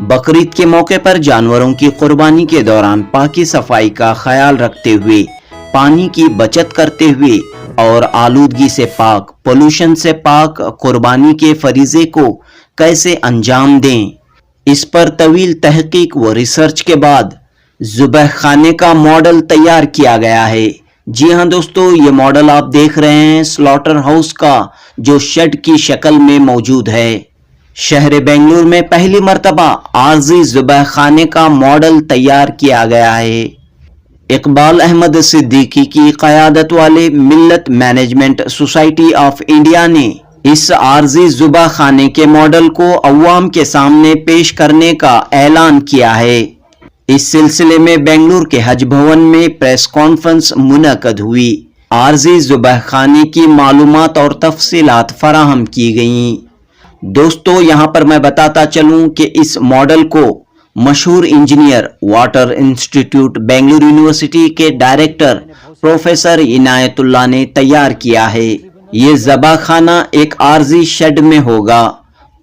बकरीद के मौके पर जानवरों की कुर्बानी के दौरान पाकी सफाई का ख्याल रखते हुए, पानी की बचत करते हुए और आलूदगी से पाक, पोल्यूशन से पाक कुर्बानी के फरीजे को कैसे अंजाम दें, इस पर तवील तहकीक व रिसर्च के बाद ज़ुबह खाने का मॉडल तैयार किया गया है। जी हां दोस्तों, ये मॉडल आप देख रहे हैं स्लॉटर हाउस का, जो शेड की शक्ल में मौजूद है। शहर बेंगलुरु में पहली मर्तबा आरजी ज़ुबह खाने का मॉडल तैयार किया गया है। इकबाल अहमद सिद्दीकी की क़यादत वाले मिल्लत मैनेजमेंट सोसाइटी ऑफ इंडिया ने इस आरजी ज़ुबह खाने के मॉडल को अवाम के सामने पेश करने का ऐलान किया है। इस सिलसिले में बेंगलुरु के हज भवन में प्रेस कॉन्फ्रेंस मुनक़द हुई। आरजी ज़ुबह खाने की मालूमात और तफसीलात फराहम की गईं। दोस्तों, यहाँ पर मैं बताता चलूं कि इस मॉडल को मशहूर engineer, water institute Bengaluru university के डायरेक्टर प्रोफेसर इनायतुल्लाह ने तैयार किया है। ये ज़बा खाना एक आरजी शेड में होगा।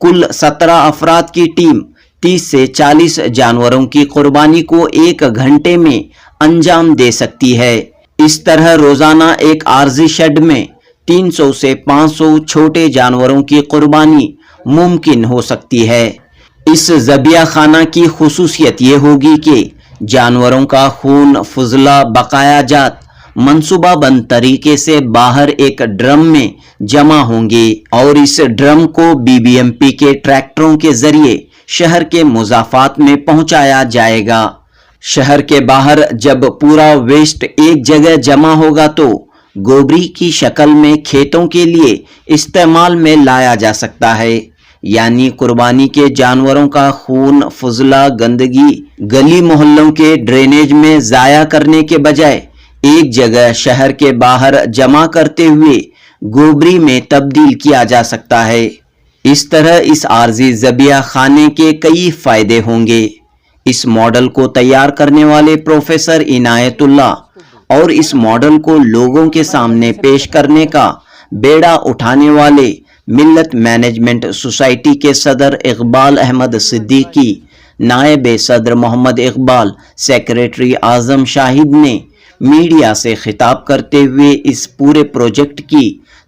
कुल 17 अफराद की टीम 30 से 40 जानवरों की कुर्बानी को 1 घंटे में अंजाम दे सकती है। इस तरह रोजाना एक आरजी शेड में 300 से 500 छोटे जानवरों की कुर्बानी मुमकिन हो सकती है। इस ज़बिया खाना की खुसूसियत ये होगी कि जानवरों का खून, फुजला, बकाया जात मंसूबाबंद तरीके से बाहर एक ड्रम में जमा होंगे और इस ड्रम को बीबीएमपी के ट्रैक्टरों के जरिए शहर के मुजाफात में पहुंचाया जाएगा। शहर के बाहर जब पूरा वेस्ट एक जगह जमा होगा तो गोबरी की शक्ल में खेतों के लिए इस्तेमाल में लाया जा सकता है। यानी कुर्बानी के जानवरों का खून, फुजला, गंदगी गली मोहल्लों के ड्रेनेज में जाया करने के बजाय एक जगह शहर के बाहर जमा करते हुए गोबरी में तब्दील किया जा सकता है। इस तरह इस आरजी ज़बिया खाने के कई फायदे होंगे। इस मॉडल को तैयार करने वाले प्रोफेसर इनायतुल्लाह और इस मॉडल को लोगों के सामने पेश करने का बेड़ा उठाने वाले मिल्लत मैनेजमेंट सोसाइटी के सदर इकबाल अहमद सिद्दीकी, नायब सदर मोहम्मद इकबाल, सेक्रेटरी आजम शाहिद ने मीडिया से खिताब करते हुए इस पूरे प्रोजेक्ट की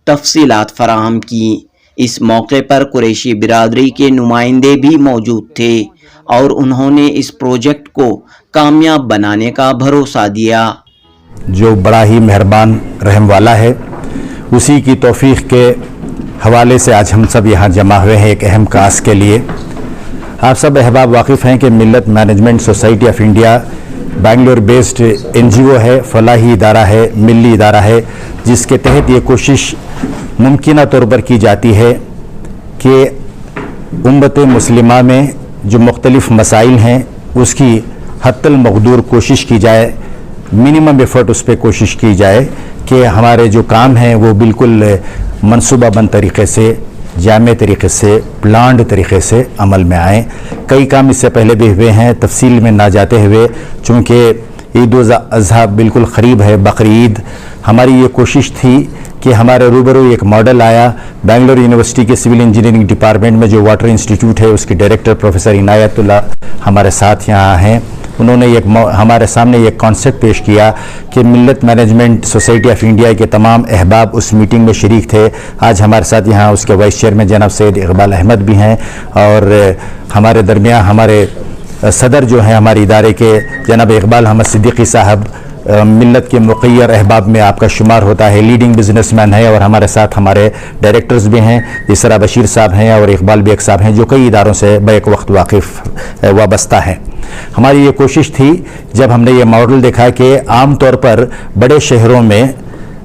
तफसीलात फराहम की। इस मौके पर कुरैशी बिरादरी के नुमाइंदे भी मौजूद थे और उन्होंने इस प्रोजेक्ट को कामयाब बनाने का भरोसा दिया। जो बड़ा ही मेहरबान रहम वाला है, उसी की तौफीक के हवाले से आज हम सब यहाँ जमा हुए हैं एक अहम काज के लिए। आप सब अहबाब वाकिफ़ हैं कि मिल्लत management society of India Bengaluru based NGO है, फलाही इदारा है, मिली इदारा है, जिसके तहत ये कोशिश मुमकिन तौर पर की जाती है कि उम्मत मुस्लिमा में जो मुख्तलिफ मसाइल हैं उसकी हत्तल मक़दूर कोशिश की जाए, मिनिमम एफर्ट उस पर कोशिश की जाए कि हमारे जो काम हैं वो बिल्कुल मनसूबाबंद तरीके से, जामे तरीके से, प्लान्ड तरीके से अमल में आएँ। कई काम इससे पहले भी हुए हैं, तफसील में ना जाते हुए, चूँकि ईद उल अज़हा बिल्कुल क़रीब है, बकरी ईद, हमारी ये कोशिश थी कि हमारे रूबरू एक मॉडल आया। बेंगलुरु यूनिवर्सिटी के सिविल इंजीनियरिंग डिपार्टमेंट में जो वाटर इंस्टीट्यूट है उसके डायरेक्टर प्रोफेसर इनायतुल्लाह हमारे साथ यहाँ हैं। उन्होंने हमारे सामने एक कॉन्सेप्ट पेश किया कि मिल्लत मैनेजमेंट सोसाइटी ऑफ इंडिया के तमाम अहबाब उस मीटिंग में शरीक थे। आज हमारे साथ यहाँ उसके वाइस चेयरमैन जनाब सैयद इकबाल अहमद भी हैं और हमारे दरमियान हमारे सदर जो हैं हमारे इदारे के जनाब इकबाल अहमद सिद्दीकी साहब मिल्लत के मुक़य्यर अहबाब में आपका शुमार होता है, लीडिंग बिजनेसमैन है और हमारे साथ हमारे डायरेक्टर्स भी हैं, जिस तरह बशीर साहब हैं और इकबाल बेग साहब हैं, जो कई इदारों से बैक वक्त वाकिफ़ वाबस्ता हैं। हमारी ये कोशिश थी जब हमने ये मॉडल देखा कि आम तौर पर बड़े शहरों में,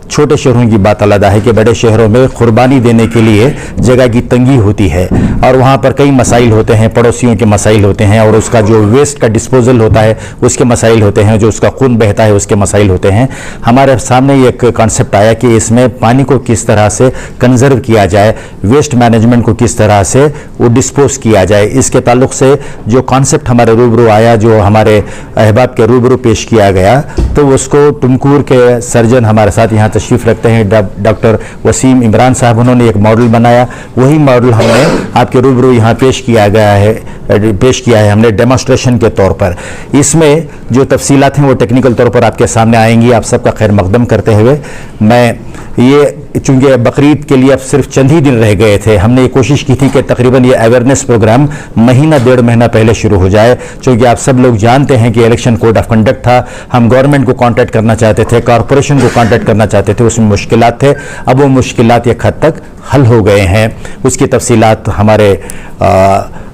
छोटे शहरों की बात अलग है कि बड़े शहरों में कुर्बानी देने के लिए जगह की तंगी होती है और वहाँ पर कई मसाइल होते हैं, पड़ोसियों के मसाइल होते हैं और उसका जो वेस्ट का डिस्पोजल होता है उसके मसाइल होते हैं, जो उसका खून बहता है उसके मसाइल होते हैं। हमारे सामने एक कॉन्सेप्ट आया कि इसमें पानी को किस तरह से कंजर्व किया जाए, वेस्ट मैनेजमेंट को किस तरह से वो डिस्पोज किया जाए। इसके ताल्लुक से जो कॉन्सेप्ट हमारे रूबरू आया, जो हमारे अहबाब के रूबरू पेश किया गया, तो उसको टुमकुर के सर्जन हमारे साथ यहाँ तशरीफ़ रखते हैं डॉक्टर वसीम इमरान साहब, उन्होंने एक मॉडल बनाया, वही मॉडल हमने आपके रूबरू यहाँ पेश किया है हमने डेमोस्ट्रेशन के तौर पर। इसमें जो तफसीलात हैं वो टेक्निकल तौर पर आपके सामने आएंगी। आप सबका खैर मकदम करते हुए मैं ये, चूँकि बकरीद के लिए अब सिर्फ चंद ही दिन रह गए थे, हमने ये कोशिश की थी कि तकरीबन ये अवेयरनेस प्रोग्राम महीना 1.5 महीना पहले शुरू हो जाए, क्योंकि आप सब लोग जानते हैं कि इलेक्शन कोड ऑफ कंडक्ट था, हम गवर्नमेंट को कांटेक्ट करना चाहते थे, कॉरपोरेशन को कांटेक्ट करना चाहते थे, उसमें मुश्किलात थे। अब वो मुश्किलात एक हद तक हल हो गए हैं। उसकी तफसीलात हमारे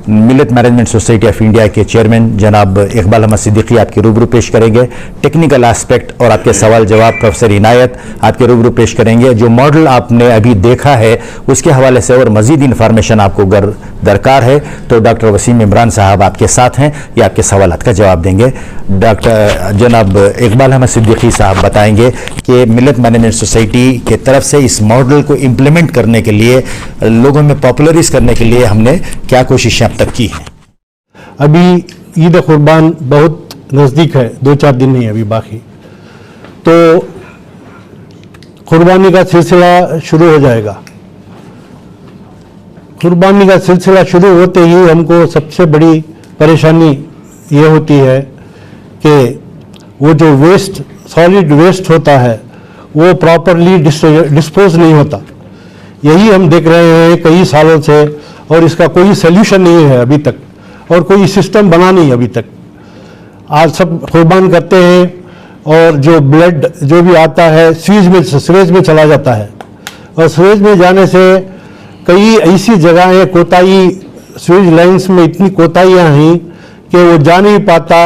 millet management society of India के चेयरमैन जनाब इकबाल अहमद सिद्दीकी आपके रूबरू पेश करेंगे। टेक्निकल एस्पेक्ट और आपके सवाल जवाब प्रोफेसर इनायत आपके रूबरू पेश करेंगे। जो मॉडल आपने अभी देखा है उसके हवाले से और मजीद इंफॉर्मेशन आपको अगर दरकार है तो डॉक्टर वसीम इमरान साहब आपके साथ हैं, ये आपके सवालात का जवाब देंगे। डॉक्टर जनाब इकबाल अहमद सिद्दीकी साहब बताएंगे कि मिलेट मैनेजमेंट सोसाइटी की तरफ से इस मॉडल को इम्प्लीमेंट करने के लिए, लोगों में पॉपुलराइज करने के लिए हमने क्या कोशिशें अब तक की हैं। अभी ईद कुर्बान बहुत नज़दीक है, 2-4 दिन नहीं अभी बाकी, तो कुर्बानी का सिलसिला शुरू हो जाएगा। कुर्बानी का सिलसिला शुरू होते ही हमको सबसे बड़ी परेशानी ये होती है कि वो जो वेस्ट, सॉलिड वेस्ट होता है वो प्रॉपरली डिस्पोज नहीं होता। यही हम देख रहे हैं कई सालों से, और इसका कोई सल्यूशन नहीं है अभी तक, और कोई सिस्टम बना नहीं अभी तक। आज सब कुर्बान करते हैं और जो ब्लड जो भी आता है सीवेज में चला जाता है, और सीवेज में जाने से कई ऐसी जगहें कोताही, सीवेज लाइन्स में इतनी कोताहियाँ हैं कि वो जा नहीं पाता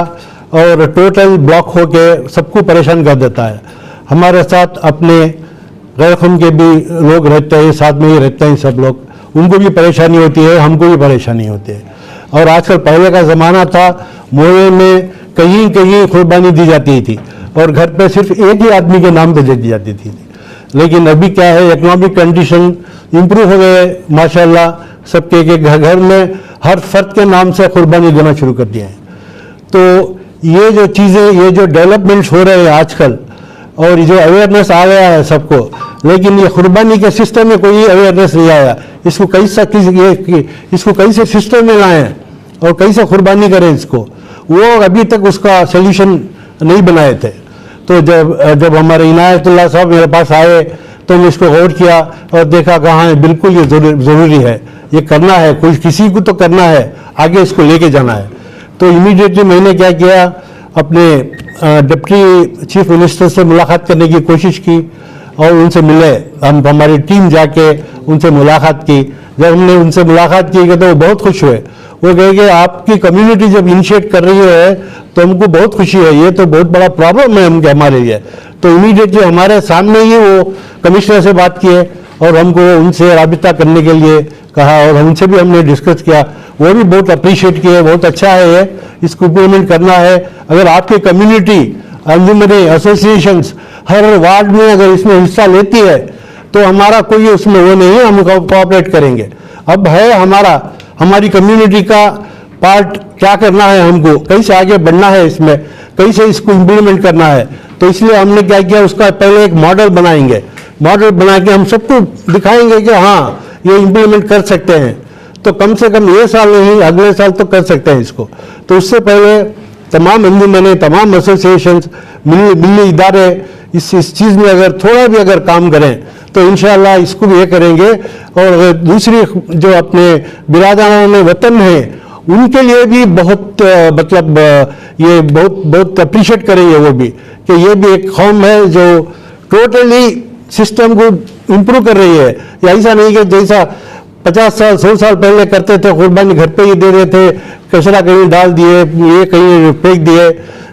और टोटल ब्लॉक होके सबको परेशान कर देता है। हमारे साथ अपने गैर खून के भी लोग रहते हैं, साथ में ही रहते हैं सब लोग, उनको भी परेशानी होती है, हमको भी परेशानी होती है। और आजकल पहले का ज़माना था, मोहल्ले में कहीं कहीं कुर्बानी दी जाती थी और घर पे सिर्फ एक ही आदमी के नाम पे दे दी जाती थी। लेकिन अभी क्या है, इकोनॉमिक कंडीशन इम्प्रूव हो गए माशाल्लाह, सबके घर में हर फर्द के नाम से कुर्बानी देना शुरू कर दिया है। तो ये जो चीज़ें, ये जो डेवलपमेंट्स हो रहे हैं आजकल, और जो अवेयरनेस आ गया है सबको, लेकिन ये कुर्बानी के सिस्टम में कोई अवेयरनेस नहीं आया। इसको कैसे सिस्टम में लाएं और कैसे कुर्बानी करें इसको, वो अभी तक उसका सल्यूशन नहीं बनाए थे। तो जब हमारे इनायतुल्लाह साहब मेरे पास आए तो मैं इसको गौर किया और देखा कहाँ है, बिल्कुल ये ज़रूरी है, ये करना है, कोई किसी को तो करना है, आगे इसको लेके जाना है। तो इमीडिएटली मैंने क्या किया, अपने डिप्टी चीफ मिनिस्टर से मुलाकात करने की कोशिश की और उनसे मिले। हमारी टीम जाके उनसे मुलाकात की। जब हमने उनसे मुलाकात की तो वो बहुत खुश हुए। वो कहे कि आपकी कम्युनिटी जब इनिशिएट कर रही है तो हमको बहुत खुशी है, ये तो बहुत बड़ा प्रॉब्लम है हमारे लिए। तो इमीडिएटली हमारे सामने ही वो कमिश्नर से बात किए और हमको उनसे राबिता करने के लिए कहा, और उनसे भी हमने डिस्कस किया। वो भी बहुत अप्रिशिएट किए, बहुत अच्छा है ये, इसको इम्प्लीमेंट करना है। अगर आपकी कम्युनिटी, अंजुमने, एसोसिएशंस हर वार्ड में अगर इसमें हिस्सा लेती है तो हमारा कोई उसमें वो नहीं है, हम कोऑपरेट करेंगे। अब है हमारी कम्युनिटी का पार्ट क्या करना है, हमको कैसे आगे बढ़ना है, इसमें कैसे इसको इम्प्लीमेंट करना है। तो इसलिए हमने क्या किया, उसका पहले एक मॉडल बनाएंगे। मॉडल बना के हम सबको दिखाएंगे कि हाँ ये इम्प्लीमेंट कर सकते हैं। तो कम से कम ये साल नहीं, अगले साल तो कर सकते हैं इसको। तो उससे पहले तमाम अंजुमने, तमाम एसोसिएशंस, मिली इदारे इस चीज़ में अगर थोड़ा भी अगर काम करें तो इंशाअल्लाह इसको भी ये करेंगे। और दूसरी जो अपने बिरादरान वतन हैं उनके लिए भी बहुत मतलब ये बहुत अप्रिशिएट करेंगे वो भी, कि ये भी एक कौम है जो टोटली सिस्टम को इम्प्रूव कर रही है। ऐसा नहीं कि जैसा 50 साल 100 साल पहले करते थे, कुर्बानी घर पे ही दे रहे थे, कचरा कहीं डाल दिए, ये कहीं फेंक दिए,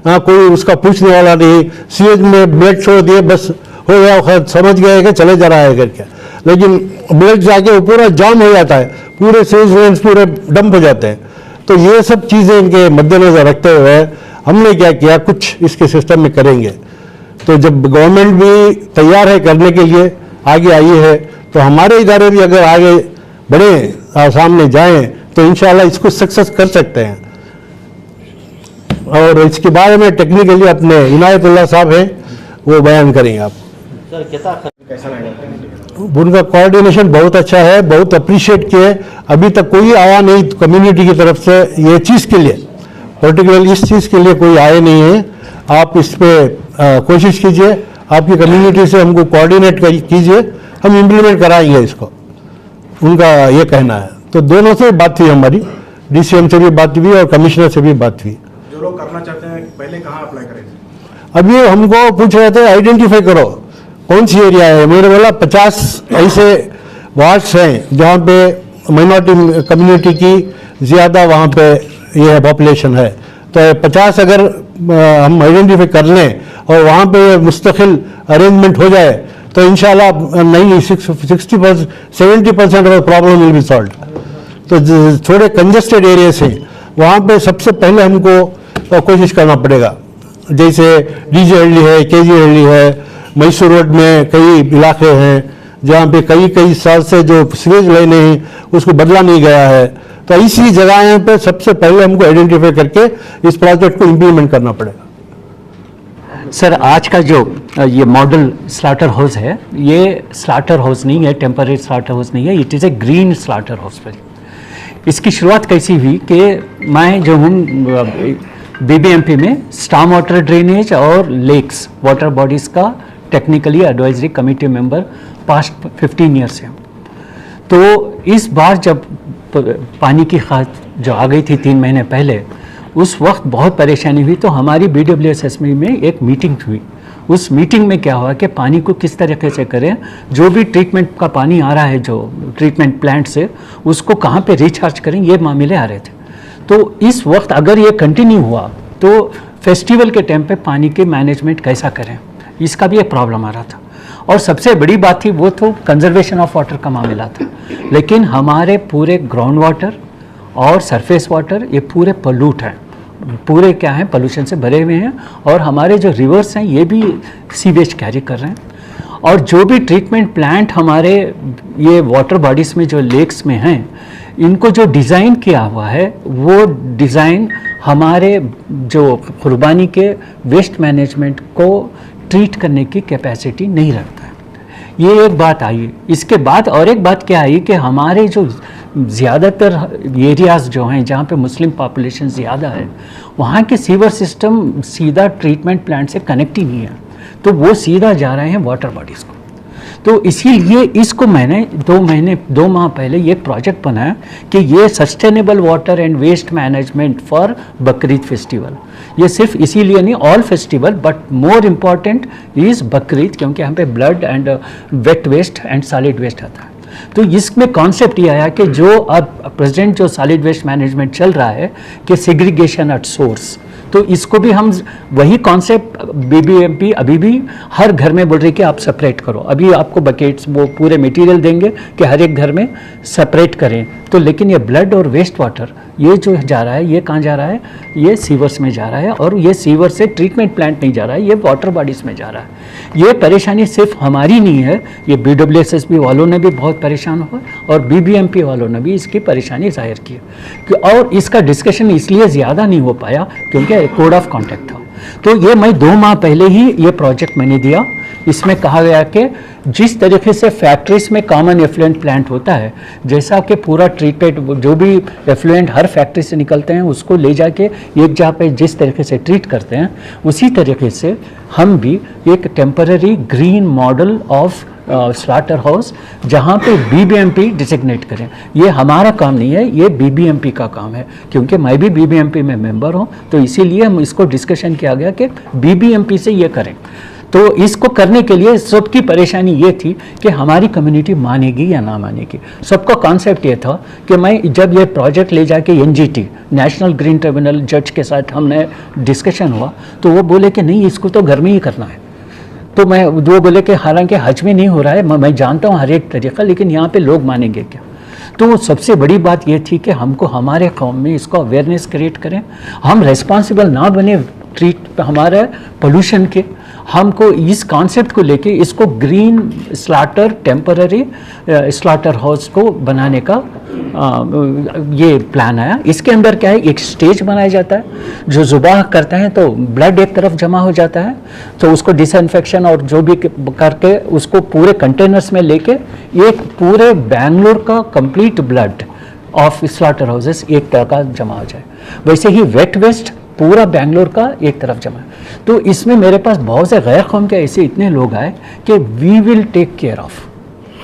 कोई उसका पूछने वाला नहीं, सीवेज में ब्लड छोड़ दिए, बस हो गया, समझ गए कि चले जा रहा है करके। लेकिन ब्लड जाके वो पूरा जाम हो जाता है, पूरे सीवेज लाइन्स पूरे डंप हो जाते हैं। तो ये सब चीज़ें इनके मद्देनजर रखते हुए हमने क्या किया, कुछ इसके सिस्टम में करेंगे। तो जब गवर्नमेंट भी तैयार है करने के लिए, आगे आई है, तो हमारे इदारे भी अगर आगे बढ़े, सामने जाएं, तो इंशाल्लाह इसको सक्सेस कर सकते हैं। और इसके बारे में टेक्निकली अपने इनायतुल्लाह साहब हैं, वो बयान करेंगे आप। उनका कोऑर्डिनेशन बहुत अच्छा है, बहुत अप्रिशिएट किए। अभी तक कोई आया नहीं कम्युनिटी की तरफ से ये चीज़ के लिए, पर्टिकुलरली इस चीज़ के लिए कोई आए नहीं है। आप इस पे कोशिश कीजिए, आपकी कम्युनिटी से हमको कोऑर्डिनेट कीजिए, हम इम्प्लीमेंट कराएंगे इसको, उनका ये कहना है। तो दोनों से बात हुई हमारी, डीसीएम से भी बात हुई और कमिश्नर से भी बात हुई। जो लोग करना चाहते हैं पहले कहाँ अप्लाई करें? अभी हमको पूछ रहे थे आइडेंटिफाई करो कौन सी एरिया है। मेरे बोला 50 ऐसे वार्ड्स हैं जहाँ पे माइनॉरिटी कम्युनिटी की ज़्यादा वहाँ पे ये है पॉपुलेशन है। तो 50 अगर हम आइडेंटिफाई कर लें और वहाँ पे मुस्तकिल अरेंजमेंट हो जाए तो इंशाल्लाह नहीं 60% 70% of problem will be solve. तो थोड़े कंजेस्टेड एरियाज हैं वहाँ पे सबसे पहले हमको कोशिश करना पड़ेगा। जैसे डीजे हल्ली है, केजी हल्ली है, मैसूर रोड में कई इलाके हैं जहाँ पे कई साल से जो सीवेज लाइनें हैं उसको बदला नहीं गया है। तो इसी जगह पे सबसे पहले हमको आइडेंटिफाई करके इस प्रोजेक्ट को इम्प्लीमेंट करना पड़ेगा। सर, आज का जो ये मॉडल स्लाटर हाउस है, ये स्लाटर हाउस नहीं है, टेम्पररी स्लाटर हाउस नहीं है, it is A green slaughter house. इसकी शुरुआत कैसी हुई कि मैं जो हूँ बीबीएमपी में स्टॉर्म वाटर ड्रेनेज और लेक्स वाटर बॉडीज़ का technically advisory committee member past 15 year से। तो इस बार जब पानी की खाद जो आ गई थी 3 महीने पहले, उस वक्त बहुत परेशानी हुई। तो हमारी BWSS में एक मीटिंग हुई। उस मीटिंग में क्या हुआ कि पानी को किस तरीके से करें, जो भी ट्रीटमेंट का पानी आ रहा है जो ट्रीटमेंट प्लांट से, उसको कहाँ पे रिचार्ज करें, ये मामले आ रहे थे। तो इस वक्त अगर ये कंटिन्यू हुआ तो फेस्टिवल के टाइम पे पानी के मैनेजमेंट कैसा करें, इसका भी एक प्रॉब्लम आ रहा था। और सबसे बड़ी बात थी वो तो कंजर्वेशन ऑफ वाटर का मामला था। लेकिन हमारे पूरे ग्राउंड वाटर और सरफेस वाटर ये पूरे पोल्यूट हैं, पूरे क्या हैं, पोल्यूशन से भरे हुए हैं। और हमारे जो रिवर्स हैं ये भी सीवेज कैरी कर रहे हैं। और जो भी ट्रीटमेंट प्लांट हमारे ये वाटर बॉडीज़ में जो लेक्स में हैं, इनको जो डिज़ाइन किया हुआ है वो डिज़ाइन हमारे जो कुर्बानी के वेस्ट मैनेजमेंट को ट्रीट करने की कैपेसिटी नहीं रखता है। ये एक बात आई। इसके बाद और एक बात क्या आई कि हमारे जो ज़्यादातर एरियाज़ जो हैं जहाँ पे मुस्लिम पॉपुलेशन ज़्यादा है, वहाँ के सीवर सिस्टम सीधा ट्रीटमेंट प्लांट से कनेक्ट ही नहीं है। तो वो सीधा जा रहे हैं वाटर बॉडीज़ को। तो इसीलिए इसको मैंने 2 माह पहले ये प्रोजेक्ट बनाया कि ये sustainable water and waste management for Bakrid festival. ये सिर्फ इसीलिए नहीं, all festival, but more important is Bakrid, क्योंकि यहाँ पे blood and wet waste and solid waste आता है। तो इसमें कॉन्सेप्ट ये आया कि जो अब प्रेजेंट जो सॉलिड वेस्ट मैनेजमेंट चल रहा है कि सेग्रीगेशन एट सोर्स, तो इसको भी हम वही कॉन्सेप्ट बीबीएमपी अभी भी हर घर में बोल रही कि आप सेपरेट करो। अभी आपको बकेट्स वो पूरे मटेरियल देंगे कि हर एक घर में सेपरेट करें। तो लेकिन ये ब्लड और वेस्ट वाटर ये जो जा रहा है, ये कहाँ जा रहा है, ये सीवर्स में जा रहा है। और ये सीवर से ट्रीटमेंट प्लांट नहीं जा रहा है, ये वाटर बॉडीज़ में जा रहा है। ये परेशानी सिर्फ हमारी नहीं है, ये BWSS वालों ने भी बहुत परेशान हुआ और BBMP वालों ने भी इसकी परेशानी जाहिर की। और इसका डिस्कशन इसलिए ज़्यादा नहीं हो पाया क्योंकि कोड ऑफ कॉन्टैक्ट था। तो ये मैं 2 माह पहले ही ये प्रोजेक्ट मैंने दिया। इसमें कहा गया कि जिस तरीके से फैक्ट्रीज में कॉमन एफ्लुएंट प्लांट होता है, जैसा कि पूरा ट्रीटेड जो भी एफ्लुएंट हर फैक्ट्री से निकलते हैं उसको ले जाके एक जगह पे जिस तरीके से ट्रीट करते हैं, उसी तरीके से हम भी एक temporary green model of slaughter house जहाँ पे BBMP डिजिग्नेट करें। ये हमारा काम नहीं है, ये BBMP का काम है, क्योंकि मैं भी BBMP में मेंबर हूँ। तो इसीलिए हम इसको डिस्कशन किया गया कि BBMP से ये करें। तो इसको करने के लिए सबकी परेशानी ये थी कि हमारी कम्युनिटी मानेगी या ना मानेगी। सबका कॉन्सेप्ट ये था कि मैं जब ये प्रोजेक्ट ले जाके NGT नेशनल ग्रीन ट्रिब्यूनल जज के साथ हमने डिस्कशन हुआ, तो वो बोले कि नहीं, इसको तो घर में ही करना है। तो वो बोले कि हालांकि हज में नहीं हो रहा है, मैं जानता हूँ हर एक तरीका, लेकिन यहाँ पे लोग मानेंगे क्या। तो सबसे बड़ी बात ये थी कि हमको हमारे कौम में इसको अवेयरनेस क्रिएट करें, हम रेस्पॉन्सिबल ना बने ट्रीट हमारे पोल्यूशन के। हमको इस कॉन्सेप्ट को लेके इसको green slaughter temporary slaughter house को बनाने का ये प्लान आया। इसके अंदर क्या है, एक स्टेज बनाया जाता है, जो जुबाह करते हैं तो ब्लड एक तरफ जमा हो जाता है, तो उसको डिसइंफेक्शन और जो भी करके उसको पूरे कंटेनर्स में लेके एक पूरे बेंगलोर का complete blood of slaughter houses एक तरह का जमा हो जाए। वैसे ही वेट वेस्ट पूरा बेंगलोर का एक तरफ जमा है। तो इसमें मेरे पास बहुत से गैर कौम के ऐसे इतने लोग आए कि we will take care of,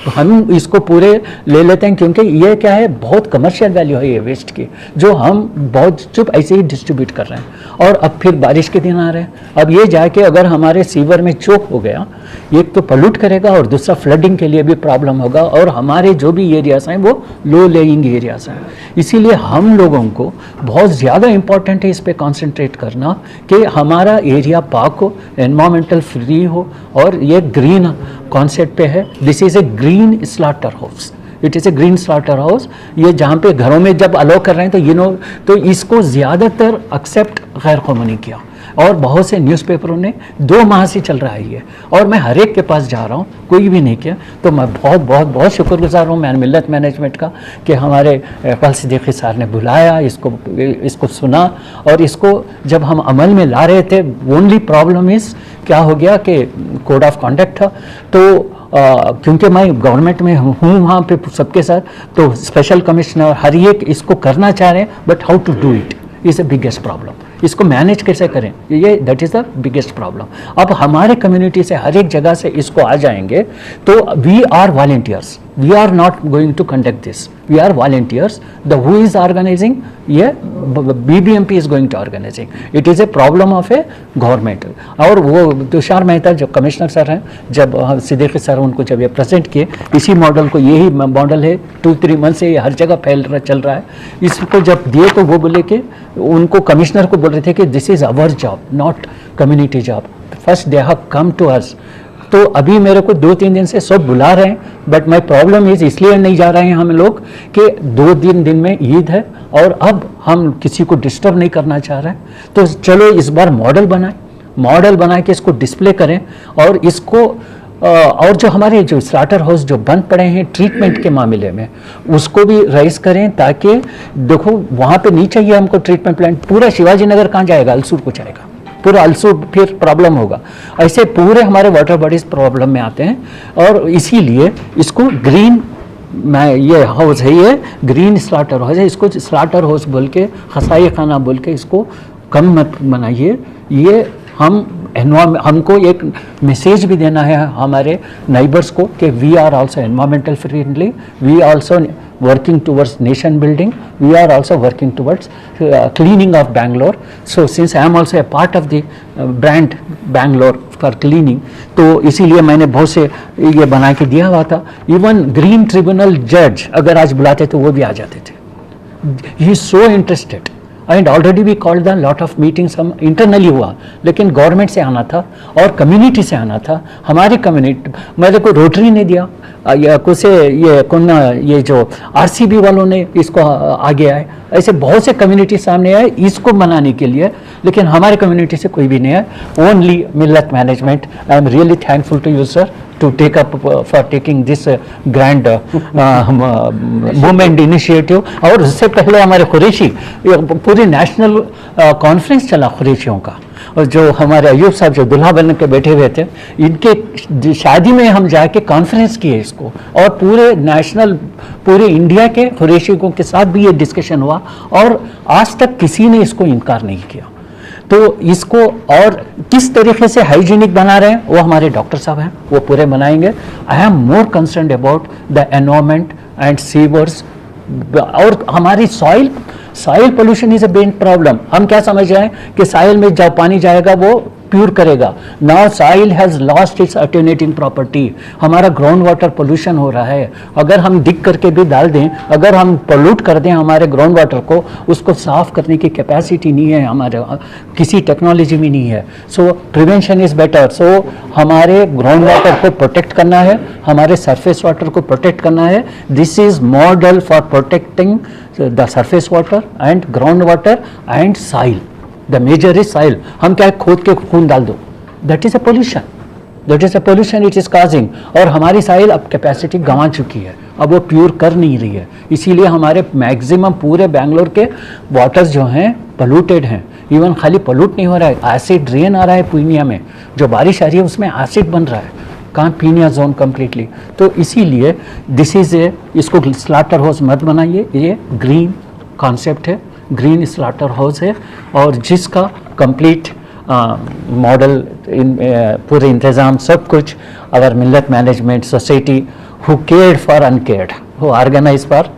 तो हम इसको पूरे ले लेते हैं, क्योंकि ये क्या है, बहुत कमर्शियल वैल्यू है ये वेस्ट की, जो हम बहुत चुप ऐसे ही डिस्ट्रीब्यूट कर रहे हैं। और अब फिर बारिश के दिन आ रहे हैं, अब ये जाके अगर हमारे सीवर में चोक हो गया, एक तो पॉल्यूट करेगा और दूसरा फ्लडिंग के लिए भी प्रॉब्लम होगा, और हमारे जो भी एरियाज हैं वो लो लेइंग एरियाज हैं। इसीलिए हम लोगों को बहुत ज़्यादा इम्पॉर्टेंट है इस पर कॉन्सेंट्रेट करना कि हमारा एरिया पाक हो, एनवायरमेंटल फ्री हो, और ये ग्रीन कॉन्सेप्ट पे है। This is a green slaughter house, it is A green slaughter house. ये जहाँ पे घरों में जब अलाउ कर रहे हैं तो तो इसको ज़्यादातर एक्सेप्ट गैर कौमों ने किया, और बहुत से न्यूज़पेपरों ने 2 माह से चल रहा है ये, और मैं हर एक के पास जा रहा हूँ, कोई भी नहीं किया। तो मैं बहुत बहुत बहुत शुक्रगुजार हूँ मिल्लत मैनेजमेंट का कि हमारे इकबाल सिद्दीकी सर ने बुलाया, इसको सुना, और इसको जब हम अमल में ला रहे थे, ओनली प्रॉब्लम इज़ क्या हो गया कि कोड ऑफ कंडक्ट था, तो क्योंकि मैं गवर्नमेंट में हूँ वहाँ पे सबके साथ, तो स्पेशल कमिश्नर हर एक इसको करना चाह रहे हैं, but how to do it is the biggest problem. इसको मैनेज कैसे करें, ये that is the biggest problem. अब हमारे कम्युनिटी से हर एक जगह से इसको आ जाएंगे, तो we are volunteers, we are not going to conduct this, we are volunteers. The who is organizing, ये BBMP is going to organizing, it is a problem of a government. और वो तुषार मेहता जो कमिश्नर सर हैं, जब Siddiqui sir उनको जब ये present किए, इसी मॉडल को, यही मॉडल है 2-3 मंथ से ये हर जगह चल रहा है, इसको जब दिए तो वो बोले कि उनको कमिश्नर को बोल रहे थे कि this is our job not community job, first they have come to us. तो अभी मेरे को 2-3 दिन से सब बुला रहे हैं, बट माई प्रॉब्लम इज़ इसलिए नहीं जा रहे हैं हम लोग कि 2 दिन में ईद है, और अब हम किसी को डिस्टर्ब नहीं करना चाह रहे हैं। तो चलो इस बार मॉडल बनाए कि इसको डिस्प्ले करें, और इसको और जो हमारे जो स्लाटर हाउस जो बंद पड़े हैं ट्रीटमेंट के मामले में, उसको भी राइज करें, ताकि देखो वहाँ पे नहीं चाहिए हमको ट्रीटमेंट प्लांट। पूरा शिवाजी नगर कहाँ जाएगा, अलसूर को जाएगा, पूरा अलसूर फिर प्रॉब्लम होगा। ऐसे पूरे हमारे वाटर बॉडीज प्रॉब्लम में आते हैं, और इसीलिए इसको ग्रीन, मैं ये हाउस है, ये ग्रीन स्लाटर हाउस है, इसको स्लाटर हाउस बोल के, खसाई खाना बोल के इसको कम मत बनाइए। ये हमको एक मैसेज भी देना है हमारे नाइबर्स को कि we are also environmental friendly, we also working towards nation building, we are also working towards cleaning of Bangalore. So since I am also a part of the brand Bangalore for cleaning, तो इसीलिए मैंने बहुत से ये बना के दिया हुआ था। इवन ग्रीन ट्रिब्यूनल जज अगर आज बुलाते तो वो भी आ जाते थे। He is so interested, and already we called the lot of meetings, हम इंटरनली हुआ, लेकिन गवर्नमेंट से आना था और कम्युनिटी से आना था। हमारी कम्युनिटी, मेरे को रोटरी ने दिया, ये जो RCB वालों ने इसको आगे आए, ऐसे बहुत से कम्युनिटी सामने आए इसको बनाने के लिए, लेकिन हमारे कम्युनिटी से कोई भी नहीं है। Only Millat management, I am really thankful to you sir to take up for taking this grand movement initiative। और उससे पहले हमारे कुरैशी पूरी नेशनल कॉन्फ्रेंस चला कुरैशियों का, और जो हमारे अयूब साहब जो दुल्हा बन के बैठे हुए थे, इनके शादी में हम जाके कॉन्फ्रेंस किए इसको, और पूरे नेशनल पूरे इंडिया के कुरैशियों के साथ भी ये डिस्कशन हुआ, और आज तक किसी ने इसको इनकार नहीं किया। तो इसको और किस तरीके से हाइजीनिक बना रहे हैं वो हमारे डॉक्टर साहब हैं, वो पूरे बनाएंगे। I am more concerned about the environment and sewers, और हमारी soil pollution is a big problem. हम क्या समझ रहे हैं कि सॉइल में जब पानी जाएगा वो प्योर करेगा, now soil has lost its attenuating property. हमारा ग्राउंड वाटर पोल्यूशन हो रहा है, अगर हम डिग करके भी डाल दें, अगर हम पोल्यूट कर दें हमारे ग्राउंड वाटर को, उसको साफ करने की कैपेसिटी नहीं है हमारे, किसी टेक्नोलॉजी में नहीं है। So prevention is better. So हमारे ग्राउंड वाटर को प्रोटेक्ट करना है, हमारे सरफेस वाटर को प्रोटेक्ट करना है। This is model for protecting the surface water and ground water and soil. The major is soil. हम क्या खोद के खून डाल दो, that is a pollution it is causing. और हमारी साइल अब कैपेसिटी गंवा चुकी है, अब वो प्योर कर नहीं रही है, इसीलिए हमारे मैक्सिमम पूरे बेंगलोर के वाटर्स जो हैं पोल्यूटेड हैं। इवन खाली पोल्यूट नहीं हो रहा है, एसिड रेन आ रहा है पूर्णिया में, जो बारिश आ रही है उसमें एसिड बन रहा है, कहाँ पीनिया जोन कम्प्लीटली। तो इसीलिए दिस इज ए, इसको स्लाटर हाउस मत बनाइए, ये ग्रीन कॉन्सेप्ट है, ग्रीन स्लाटर हाउस है, और जिसका कंप्लीट मॉडल पूरे इंतज़ाम सब कुछ our Millat management society who cared for uncared, who organize for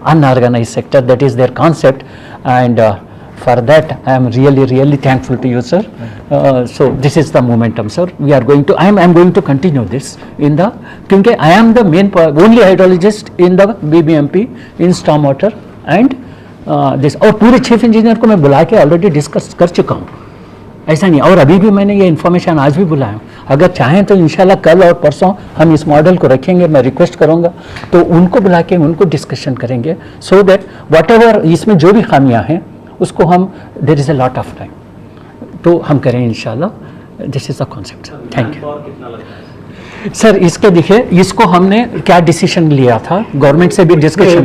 unorganize sector, that is their concept, and for that I am really thankful to you, sir. So this is the momentum, sir. We are going to, I am going to continue this in the, क्योंकि I am the main only hydrologist in the BBMP in stormwater and this, और पूरे chief engineer को मैं बुला के already discuss कर चुका हूँ, ऐसा नहीं। और अभी भी मैंने ये इन्फॉर्मेशन आज भी बुलाया हूँ, अगर चाहें तो इंशाल्लाह कल और परसों हम इस मॉडल को रखेंगे, मैं रिक्वेस्ट करूँगा तो उनको बुला के उनको डिस्कशन करेंगे, सो दैट वट एवर इसमें जो भी खामियाँ हैं उसको हम, there is a lot of time, तो हम करें इंशाल्लाह। This is the concept. Thank you sir. इसके देखिए, इसको हमने क्या डिसीजन लिया था, गवर्नमेंट से भी डिस्कशन,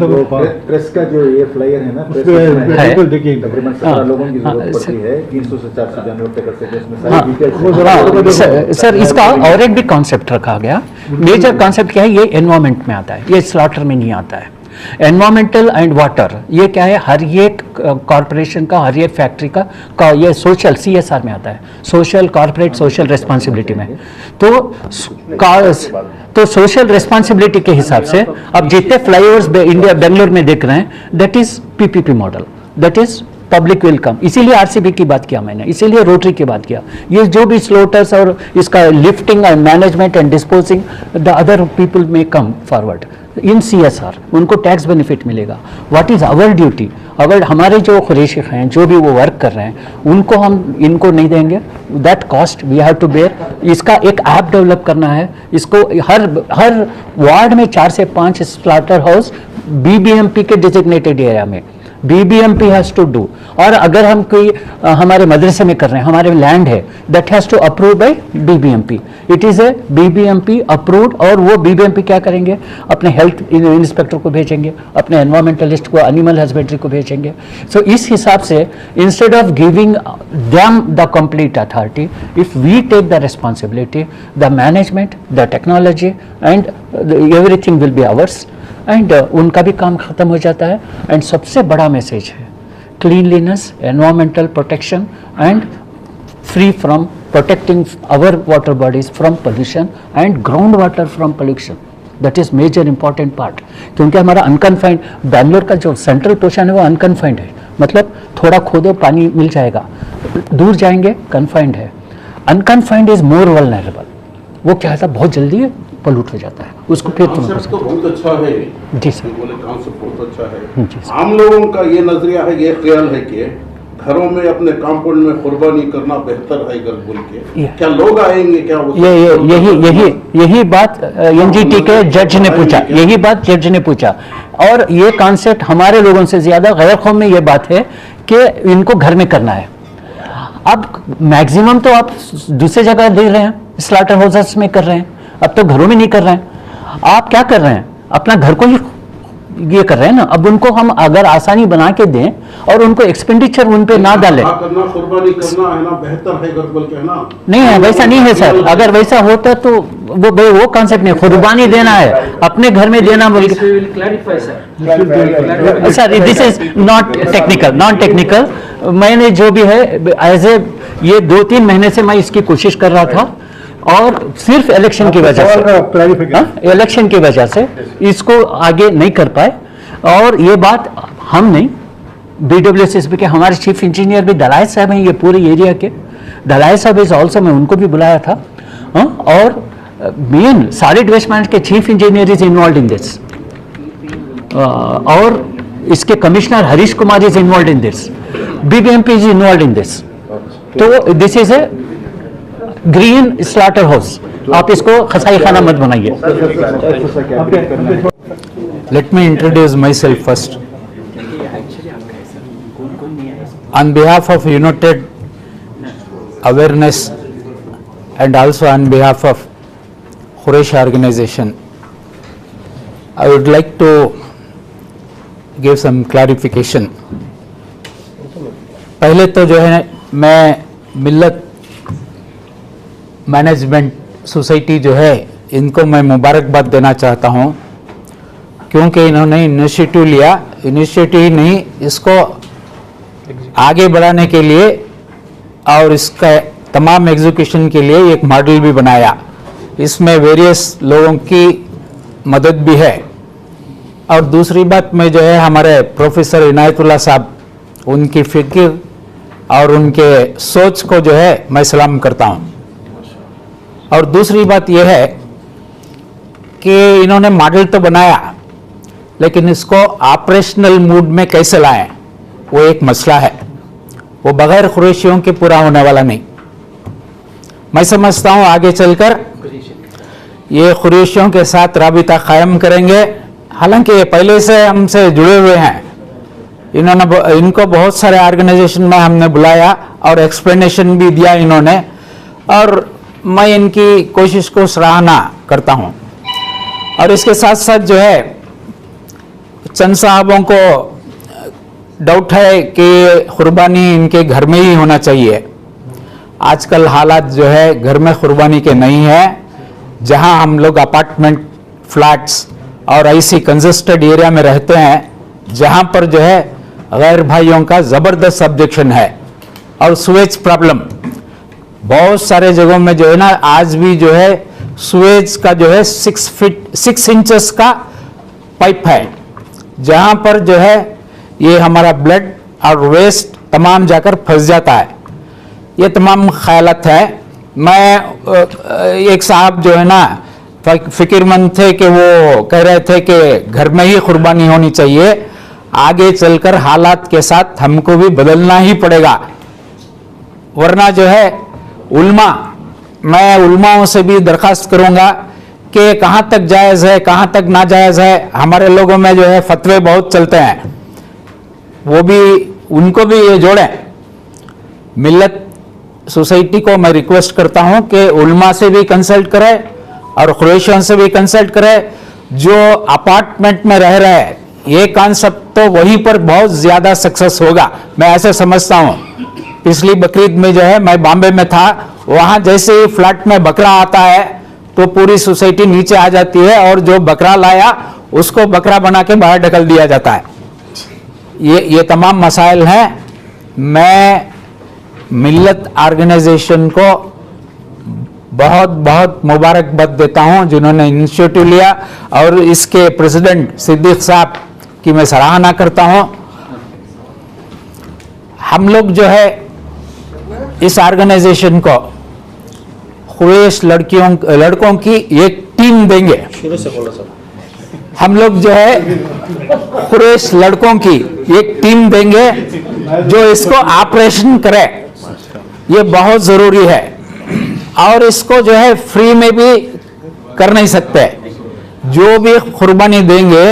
प्रेस का जो ये फ्लायर है ना, बिल्कुल देखिए, तकरीबन 17 लोगों की जरूरत पड़ती है, 300 से 400 जानवर तक कर सकते हैं, इसमें सारी डिटेल्स। सर इसका और एक भी कॉन्सेप्ट रखा गया, मेजर कॉन्सेप्ट क्या है, ये एनवायरमेंट में आता है, ये स्लॉटर में नहीं आता है। एनवायरमेंटल एंड वाटर, ये क्या है, हर एक कॉरपोरेशन का, हर एक फैक्ट्री का ये सोशल CSR में आता है, सोशल कॉर्पोरेट सोशल रिस्पॉन्सिबिलिटी में। तो सोशल रिस्पॉन्सिबिलिटी के हिसाब से अब जितने फ्लाईओवर्स इंडिया बेंगलोर में देख रहे हैं, that is PPP model, that is public welcome. इसीलिए RCB की बात किया मैंने, इसीलिए रोटरी की बात किया। ये जो भी स्लोटर्स और इसका lifting and management and disposing, the other people में कम फॉरवर्ड इन CSR, उनको टैक्स बेनिफिट मिलेगा। व्हाट इज आवर ड्यूटी, अगर हमारे जो खुरेशिक हैं, जो भी वो वर्क कर रहे हैं, उनको हम इनको नहीं देंगे, that cost we have to bear. इसका एक ऐप डेवलप करना है, इसको हर वार्ड में 4 से 5 स्लॉटर हाउस BBMP के डिजिग्नेटेड एरिया में BBMP हैज टू डू। और अगर हम कोई हमारे मदरसे में कर रहे हैं, हमारे लैंड है, that has to approve by BBMP, it is a BBMP approved. और वो BBMP क्या करेंगे, अपने हेल्थ इंस्पेक्टर को भेजेंगे, अपने एनवायरमेंटलिस्ट को, एनिमल हस्बेंड्री को भेजेंगे। सो इस हिसाब से instead of giving them the complete authority, if we take the responsibility, the management, the technology and everything will be ours, and उनका भी काम खत्म हो जाता है। एंड सबसे बड़ा मैसेज है cleanliness, environmental protection and free from protecting our water bodies from pollution and ground water from pollution, that is major important part. क्योंकि हमारा अनकन्फाइंड बेंगलोर का जो सेंट्रल पोर्शन है वो अनकन्फाइंड है, मतलब थोड़ा खोदो पानी मिल जाएगा, दूर जाएंगे कन्फाइंड है। अनकन्फाइंड इज मोर वल्नरेबल, वो क्या है, बहुत जल्दी पोल्यूट हो जाता है, उसको फिर कॉन्सेप्ट तो बहुत अच्छा है जी सर, बोले कॉन्सेप्ट बहुत अच्छा है। जी सर। आम लोगों का ये नजरिया है, ये ख्याल है कि घरों में अपने कंपाउंड में कुर्बानी करना बेहतर है घर बोल के, क्या लोग आएंगे, क्या यही बात NGT के जज ने पूछा, यही बात जज ने पूछा। और ये कॉन्सेप्ट हमारे लोगों से ज्यादा गैर कौम में ये बात है कि इनको घर में करना है। अब मैक्सिमम तो आप दूसरी जगह दे रहे हैं, स्लॉटर हाउसेस में कर रहे हैं, अब तो घरों में नहीं कर रहे हैं। आप क्या कर रहे हैं, अपना घर को ही ये कर रहे हैं ना। अब उनको हम अगर आसानी बना के दें और उनको एक्सपेंडिचर उन पे ना डालें, करना कुर्बानी करना है ना, बेहतर है घर बोल के, है ना। नहीं है, वैसा नहीं है सर। अगर वैसा होता तो वो कॉन्सेप्ट नहीं, कुर्बानी देना है, अपने घर में देना बोल के। Sir this is not technical, non technical. मैंने जो भी है एज ए, ये 2-3 महीने से मैं इसकी कोशिश कर रहा था, और सिर्फ इलेक्शन की वजह से, इलेक्शन की वजह से इसको आगे नहीं कर पाए। और ये बात हम नहीं, BWSSB के हमारे चीफ इंजीनियर भी दलाय साहब हैं, ये पूरे एरिया के दलाय साहब इज ऑल्सो, मैं उनको भी बुलाया था। और मेन सॉलिड वेस्ट मैनेजमेंट के chief engineer is involve in this, और इसके commissioner Harish Kumar is involve in this, BBMP is involve in this. तो this is a green slaughter house, आप इसको खसाई खाना मत बनाइए। Let me introduce myself first. On behalf of United Awareness and also on behalf of Quraish organization, I would like to give some clarification. पहले तो जो है मैं मिल्लत मैनेजमेंट सोसाइटी जो है इनको मैं मुबारकबाद देना चाहता हूँ, क्योंकि इन्होंने इनिशिएटिव लिया, इनिशिएटिव नहीं इसको आगे बढ़ाने के लिए और इसका तमाम एग्जीक्यूशन के लिए एक मॉडल भी बनाया। इसमें वेरियस लोगों की मदद भी है। और दूसरी बात में जो है हमारे प्रोफेसर इनायतुल्लाह साहब, उनकी फिक्र और उनके सोच को जो है मैं सलाम करता हूँ। और दूसरी बात यह है कि इन्होंने मॉडल तो बनाया, लेकिन इसको ऑपरेशनल मूड में कैसे लाएं वो एक मसला है। वो बगैर कुरैशियों के पूरा होने वाला नहीं। मैं समझता हूँ आगे चलकर ये कुरैशियों के साथ राबिता कायम करेंगे। हालांकि ये पहले से हमसे जुड़े हुए हैं। इनको बहुत सारे ऑर्गेनाइजेशन में हमने बुलाया और एक्सप्लेनेशन भी दिया इन्होंने, और मैं इनकी कोशिश को सराहना करता हूं। और इसके साथ साथ जो है चंद साहबों को डाउट है कि कुर्बानी इनके घर में ही होना चाहिए। आजकल हालात जो है घर में कुर्बानी के नहीं है। जहां हम लोग अपार्टमेंट फ्लैट्स और ऐसी कंजेस्टेड एरिया में रहते हैं जहां पर जो है गैर भाइयों का ज़बरदस्त ऑब्जेक्शन है। और सुएज प्रॉब्लम बहुत सारे जगहों में जो है ना आज भी जो है सुएज का जो है 6 इंचेस का पाइप है, जहां पर जो है ये हमारा ब्लड और वेस्ट तमाम जाकर फंस जाता है। ये तमाम ख्यालात है। मैं एक साहब जो है ना फिक्रमंद थे कि वो कह रहे थे कि घर में ही कुर्बानी होनी चाहिए। आगे चलकर हालात के साथ हमको भी बदलना ही पड़ेगा, वरना जो है मैं उलमाओं से भी दरखास्त करूंगा कि कहां तक जायज़ है कहां तक नाजायज़ है। हमारे लोगों में जो है फतवे बहुत चलते हैं, वो भी उनको भी ये जोड़ें। मिल्लत सोसाइटी को मैं रिक्वेस्ट करता हूं कि उलमा से भी कंसल्ट करें और कुरैशियों से भी कंसल्ट करें। जो अपार्टमेंट में रह रहे हैं ये कॉन्सेप्ट तो वहीं पर बहुत ज्यादा सक्सेस होगा, मैं ऐसे समझता हूं। पिछली बकरीद में जो है मैं बॉम्बे में था, वहां जैसे ही फ्लैट में बकरा आता है तो पूरी सोसाइटी नीचे आ जाती है और जो बकरा लाया उसको बकरा बना के बाहर ढकल दिया जाता है। ये तमाम मसाइल हैं। मैं मिल्लत ऑर्गेनाइजेशन को बहुत बहुत मुबारकबाद देता हूं जिन्होंने इनिशिएटिव लिया, और इसके प्रेसिडेंट सिद्दीक साहब की मैं सराहना करता हूं। हम लोग जो है इस ऑर्गेनाइजेशन को कुरैश लड़कों की एक टीम देंगे। हम लोग जो है कुरैश लड़कों की एक टीम देंगे जो इसको ऑपरेशन करे। ये बहुत जरूरी है, और इसको जो है फ्री में भी कर नहीं सकते। जो भी कुर्बानी देंगे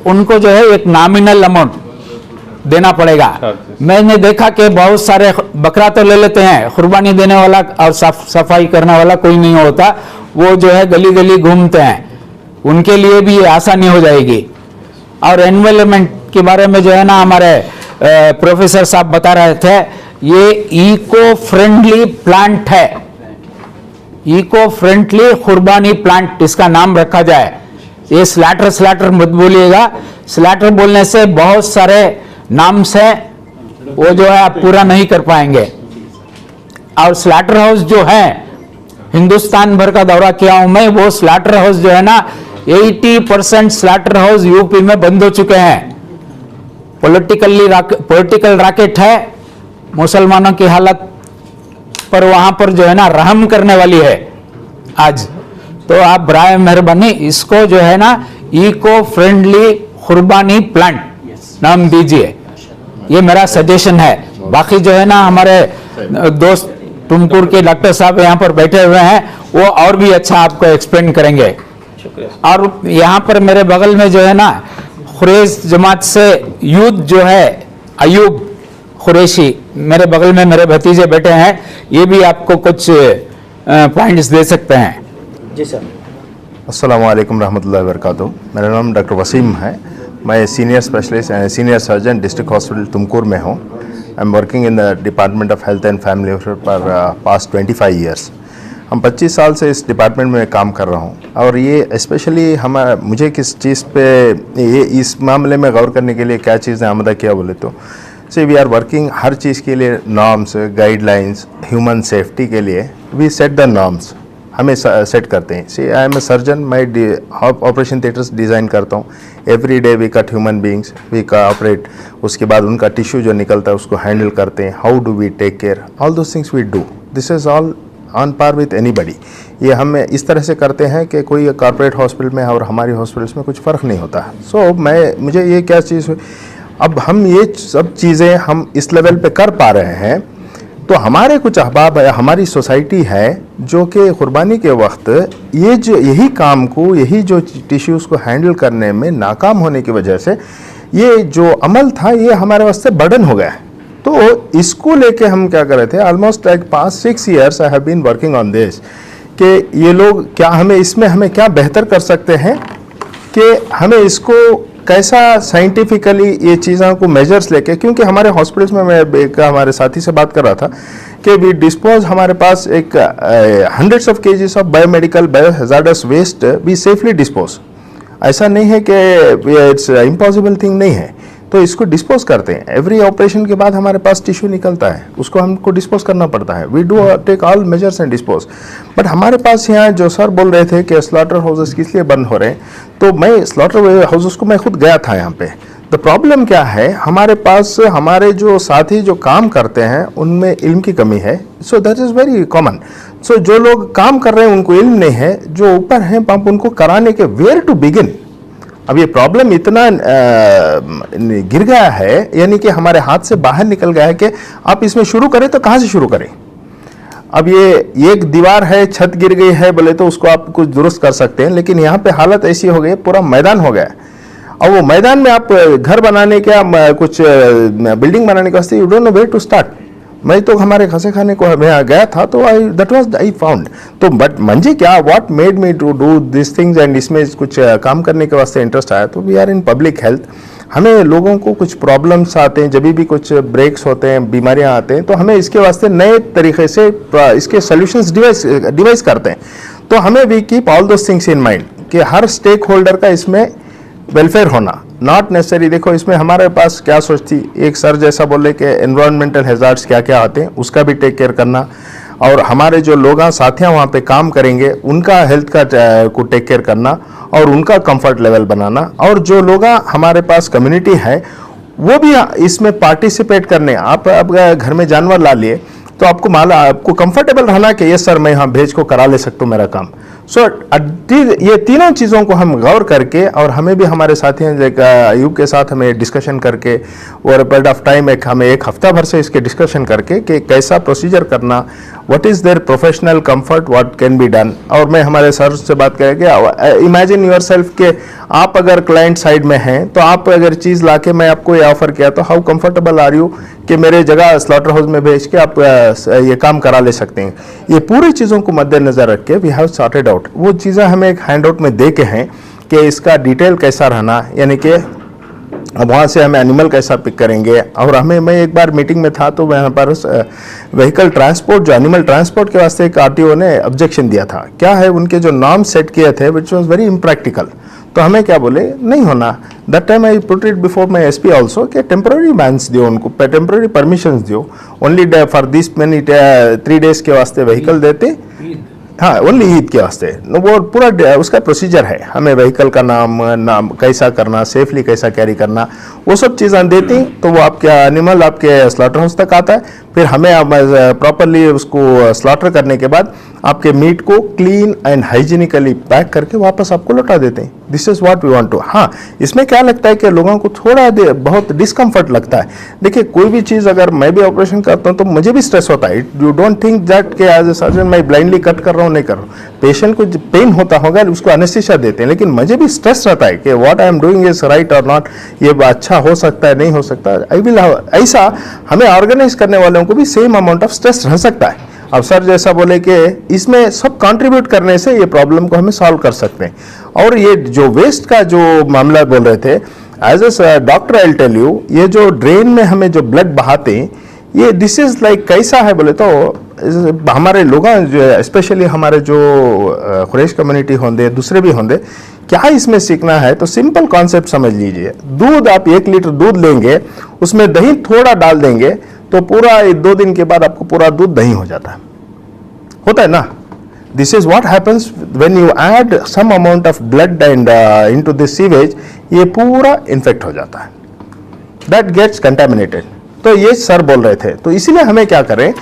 उनको जो है एक नॉमिनल अमाउंट देना पड़ेगा। मैंने देखा कि बहुत सारे बकरा तो ले लेते हैं, कुर्बानी देने वाला और सफाई करने वाला कोई नहीं होता। वो जो है गली गली घूमते हैं, उनके लिए भी ये आसानी हो जाएगी। और एनवायरनमेंट के बारे में जो है ना हमारे प्रोफेसर साहब बता रहे थे, ये इको फ्रेंडली प्लांट है। इको फ्रेंडली कुर्बानी प्लांट इसका नाम रखा जाए। ये स्लैटर मत बोलिएगा, स्लैटर बोलने से बहुत सारे नाम से वो जो है आप पूरा नहीं कर पाएंगे। और स्लैटर हाउस जो है हिंदुस्तान भर का दौरा किया हूं मैं, वो स्लैटर हाउस जो है ना 80% स्लैटर हाउस यूपी में बंद हो चुके हैं। पॉलिटिकल रैकेट है, मुसलमानों की हालत पर वहां पर जो है ना रहम करने वाली है आज। तो आप बराए मेहरबानी इसको जो है ना इको फ्रेंडली कुर्बानी प्लांट नाम दीजिए, ये मेरा सजेशन है। बाकी जो है ना हमारे दोस्त तुमकुर के डॉक्टर साहब यहाँ पर बैठे हुए हैं, वो और भी अच्छा आपको एक्सप्लेन करेंगे। और यहाँ पर मेरे बगल में जो है ना कुरैश जमात से यूथ जो है अयूब कुरैशी, मेरे बगल में मेरे भतीजे बैठे हैं, ये भी आपको कुछ पॉइंट्स दे सकते हैं। जी सर। अस्सलाम वालेकुम रहमतुल्लाहि व बरकातुहू। मेरा नाम डॉक्टर वसीम है। मैं senior specialist senior surgeon district hospital Tumkur में हूँ। I am working in the department of health and family welfare for past 25 years. हम 25 साल से इस डिपार्टमेंट में काम कर रहा हूँ और ये स्पेशली मुझे किस चीज़ पे ये इस मामले में गौर करने के लिए क्या चीज़ ने आमदा किया बोले तो से वी आर वर्किंग हर चीज़ के लिए नॉर्म्स, गाइडलाइंस, ह्यूमन सेफ्टी के लिए वी सेट द नॉर्म्स, हमें सेट करते हैं। See I am a surgeon, मैं ऑपरेशन थिएटर्स डिज़ाइन करता हूँ। Every day we cut human beings, we का ऑपरेट, उसके बाद उनका टिश्यू जो निकलता है उसको हैंडल करते हैं। How do we take care, all those things we do. This is all on par with anybody. ये हम इस तरह से करते हैं कि कोई कॉर्पोरेट हॉस्पिटल में और हमारी हॉस्पिटल्स में कुछ फ़र्क नहीं होता है। सो मुझे ये क्या चीज़, अब हम ये सब चीज़ें हम इस लेवल पे कर पा रहे हैं तो हमारे कुछ अहबाब है, हमारी सोसाइटी है जो कि कुर्बानी के वक्त यही काम को, यही जो टिश्यूज़ को हैंडल करने में नाकाम होने की वजह से ये जो अमल था ये हमारे वास्ते बर्डन हो गया है। तो इसको लेके हम क्या कर रहे थे, almost like past 6 years I have been working on this कि ये लोग क्या हमें क्या बेहतर कर सकते हैं कि हमें इसको कैसा साइंटिफिकली ये चीज़ों को मेजर्स लेके, क्योंकि हमारे हॉस्पिटल्स में मैं एक हमारे साथी से बात कर रहा था कि वी डिस्पोज, हमारे पास एक hundreds of KGs of biomedical biohazards waste we safely dispose. ऐसा नहीं है कि इट्स इम्पॉसिबल थिंग नहीं है, तो इसको डिस्पोज करते हैं। एवरी ऑपरेशन के बाद हमारे पास टिश्यू निकलता है, उसको हमको डिस्पोज करना पड़ता है। We do take all measures and dispose. But हमारे पास यहाँ जो सर बोल रहे थे कि स्लॉटर हाउसेस किस लिए बंद हो रहे हैं, तो मैं स्लॉटर हाउसेस को मैं खुद गया था यहाँ पे। द प्रॉब्लम क्या है, हमारे पास हमारे जो साथी जो काम करते हैं उनमें इल्म की कमी है। So that is very common. So जो लोग काम कर रहे हैं उनको इल्म नहीं है, जो ऊपर हैं पंप उनको कराने के वेयर टू बिगिन। अब ये प्रॉब्लम इतना गिर गया है, यानी कि हमारे हाथ से बाहर निकल गया है कि आप इसमें शुरू करें तो कहाँ से शुरू करें। अब ये एक दीवार है, छत गिर गई है बोले तो उसको आप कुछ दुरुस्त कर सकते हैं, लेकिन यहाँ पे हालत ऐसी हो गई, पूरा मैदान हो गया है। और वो मैदान में आप घर बनाने के, कुछ बिल्डिंग बनाने के वास्ते you don't know where to start. मैं तो हमारे खसे खाने को मैं गया था तो आई फाउंड तो बट मंजे क्या, what made me to do this things and इसमें कुछ काम करने के वास्ते इंटरेस्ट आया। तो we are in public health, हमें लोगों को कुछ प्रॉब्लम्स आते हैं, जब भी कुछ ब्रेक्स होते हैं, बीमारियां आते हैं, तो हमें इसके वास्ते नए तरीके से इसके सॉल्यूशंस डिवाइस करते हैं। तो हमें we keep all those things in mind कि हर स्टेक होल्डर का इसमें वेलफेयर होना, नॉट नेसेसरी। देखो इसमें हमारे पास क्या सोच थी, एक सर जैसा बोले कि एनवायरमेंटल हैजार्ड्स क्या क्या आते हैं उसका भी टेक केयर करना, और हमारे जो लोग साथियाँ वहाँ पे काम करेंगे उनका हेल्थ का को टेक केयर करना और उनका कंफर्ट लेवल बनाना, और जो लोग हमारे पास कम्युनिटी है वो भी इसमें पार्टिसिपेट करने। आप अब घर में जानवर ला लिए तो आपको कंफर्टेबल रहना कि ये सर मैं यहाँ भेज को करा ले सकता हूँ मेरा काम। सो ये तीनों चीज़ों को हम गौर करके, और हमें भी हमारे साथियों अयूब के साथ हमें डिस्कशन करके और पीरियड ऑफ टाइम हमें एक हफ्ता भर से इसके डिस्कशन करके कि कैसा प्रोसीजर करना, what is their professional comfort, what can be done. और मैं हमारे सर से बात करेंगे, इमेजिन योर सेल्फ के आप अगर क्लाइंट साइड में हैं तो आप अगर चीज़ लाके मैं आपको ये ऑफर किया तो हाउ कंफर्टेबल आर यू कि मेरे जगह स्लॉटर हाउस में भेज के आप ये काम करा ले सकते हैं। ये पूरी चीज़ों को मद्देनजर रख के वी हैव सॉर्टेड आउट। वो चीज़ें हमें एक हैंड आउट में दे के हैं कि इसका डिटेल कैसा रहना, यानी कि अब वहाँ से हमें एनिमल कैसा पिक करेंगे। और मैं एक बार मीटिंग में था तो वहाँ पर व्हीकल ट्रांसपोर्ट, जो एनिमल ट्रांसपोर्ट के वास्ते एक आरटीओ ने ऑब्जेक्शन दिया था। क्या है, उनके जो नॉर्म सेट किए थे विच वॉज वेरी इम्प्रैक्टिकल। तो हमें क्या बोले, नहीं होना। That time I put it before my SP also कि टेम्प्रेरी बैन्स दियो, उनको टेम्प्रेरी परमिशंस दियो, only for this many 3 days के वास्ते व्हीकल देते, हाँ ओनली ईद के वास्ते। वो पूरा उसका प्रोसीजर है, हमें व्हीकल का नाम कैसा करना, सेफली कैसा कैरी करना, वो सब चीज़ें देती। तो वो आपके एनिमल आपके स्लॉटर हाउस तक आता है, फिर हमें प्रॉपरली उसको स्लॉटर करने के बाद आपके मीट को क्लीन एंड हाइजीनिकली पैक करके वापस आपको लौटा देते हैं। This is what we want to. हाँ, इसमें क्या लगता है कि लोगों को थोड़ा बहुत डिस्कम्फर्ट लगता है। देखिए कोई भी चीज़ अगर मैं भी ऑपरेशन करता हूँ तो मुझे भी स्ट्रेस होता है। यू डोंट थिंक दैट कि एज ए सर्जन मैं ब्लाइंडली कट कर रहा हूँ, नहीं कर रहा हूँ। पेशेंट को पेन होता होगा उसको एनेस्थीसिया देते हैं, लेकिन मुझे भी स्ट्रेस रहता है कि what I am doing is right और नॉट, ये अच्छा हो सकता है नहीं हो सकता। आई विल ऐसा हमें ऑर्गेनाइज करने वालों को भी सेम अमाउंट ऑफ स्ट्रेस रह सकता है। अब सर जैसा बोले कि इसमें सब कंट्रीब्यूट करने से ये प्रॉब्लम को हमें सॉल्व कर सकते हैं। और ये जो वेस्ट का जो मामला बोल रहे थे, as a doctor I tell you, ये जो ड्रेन में हमें जो ब्लड बहाते हैं, ये दिस इज लाइक कैसा है बोले तो हमारे लोग स्पेशली हमारे जो कुरैश कम्युनिटी होंगे, दूसरे भी होंगे, क्या इसमें सीखना है तो सिंपल कॉन्सेप्ट समझ लीजिए। दूध आप 1 लीटर दूध लेंगे, उसमें दही थोड़ा डाल देंगे तो पूरा 2 दिन के बाद आपको पूरा दूध दही हो जाता है, होता है ना। This is what happens when you add some amount of blood and into this sewage, ये पूरा इन्फेक्ट हो जाता है, दैट गेट्स कंटामिनेटेड। तो ये सर बोल रहे थे, तो इसीलिए हमें क्या करें,